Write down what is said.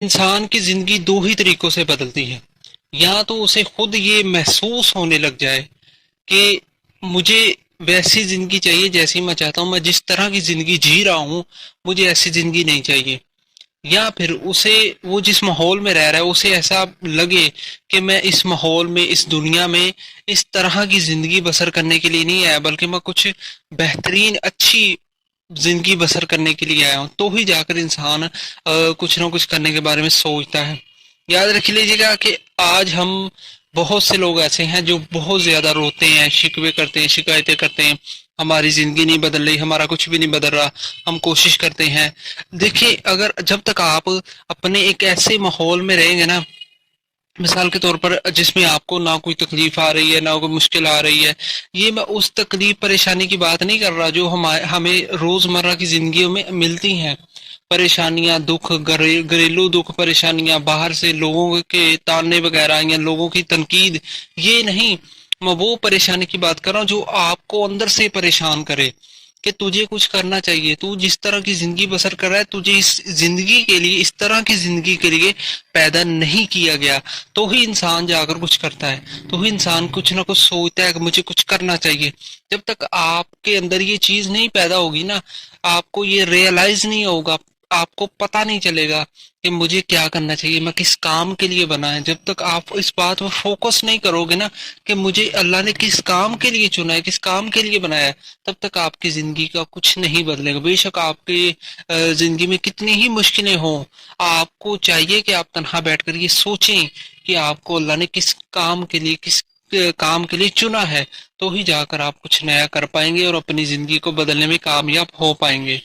انسان کی زندگی دو ہی طریقوں سے بدلتی ہے. یا تو اسے خود یہ محسوس ہونے لگ جائے کہ مجھے ویسی زندگی چاہیے جیسی میں چاہتا ہوں، میں جس طرح کی زندگی جی رہا ہوں مجھے ایسی زندگی نہیں چاہیے. یا پھر اسے وہ جس ماحول میں رہ رہا ہے اسے ایسا لگے کہ میں اس ماحول میں، اس دنیا میں اس طرح کی زندگی بسر کرنے کے لیے نہیں آیا، بلکہ میں کچھ بہترین اچھی زندگی بسر کرنے کے لیے آیا ہوں. تو ہی جا کر انسان کچھ نہ کچھ کرنے کے بارے میں سوچتا ہے. یاد رکھ لیجیے گا کہ آج ہم بہت سے لوگ ایسے ہیں جو بہت زیادہ روتے ہیں، شکوے کرتے ہیں، شکایتیں کرتے ہیں، ہماری زندگی نہیں بدل رہی، ہمارا کچھ بھی نہیں بدل رہا، ہم کوشش کرتے ہیں. دیکھیں، اگر جب تک آپ اپنے ایک ایسے ماحول میں رہیں گے نا، مثال کے طور پر جس میں آپ کو نہ کوئی تکلیف آ رہی ہے نہ کوئی مشکل آ رہی ہے، یہ میں اس تکلیف پریشانی کی بات نہیں کر رہا جو ہمیں روزمرہ کی زندگیوں میں ملتی ہیں. پریشانیاں، دکھ، گھریلو دکھ، پریشانیاں، باہر سے لوگوں کے تانے وغیرہ یا لوگوں کی تنقید، یہ نہیں. میں وہ پریشانی کی بات کر رہا ہوں جو آپ کو اندر سے پریشان کرے کہ تجھے کچھ کرنا چاہیے، تو جس طرح کی زندگی بسر کر رہا ہے تجھے اس زندگی کے لیے، اس طرح کی زندگی کے لیے پیدا نہیں کیا گیا. تو ہی انسان جا کر کچھ کرتا ہے، تو ہی انسان کچھ نہ کچھ سوچتا ہے کہ مجھے کچھ کرنا چاہیے. جب تک آپ کے اندر یہ چیز نہیں پیدا ہوگی نا، آپ کو یہ ریئلائز نہیں ہوگا، آپ کو پتہ نہیں چلے گا کہ مجھے کیا کرنا چاہیے، میں کس کام کے لیے بنا ہے. جب تک آپ اس بات پر فوکس نہیں کرو گے نا کہ مجھے اللہ نے کس کام کے لیے چنا ہے، کس کام کے لیے بنایا ہے، تب تک آپ کی زندگی کا کچھ نہیں بدلے گا. بے شک آپ کی زندگی میں کتنی ہی مشکلیں ہوں، آپ کو چاہیے کہ آپ تنہا بیٹھ کر یہ سوچیں کہ آپ کو اللہ نے کس کام کے لیے، کس کام کے لیے چنا ہے. تو ہی جا کر آپ کچھ نیا کر پائیں گے اور اپنی زندگی کو بدلنے میں کامیاب ہو پائیں گے.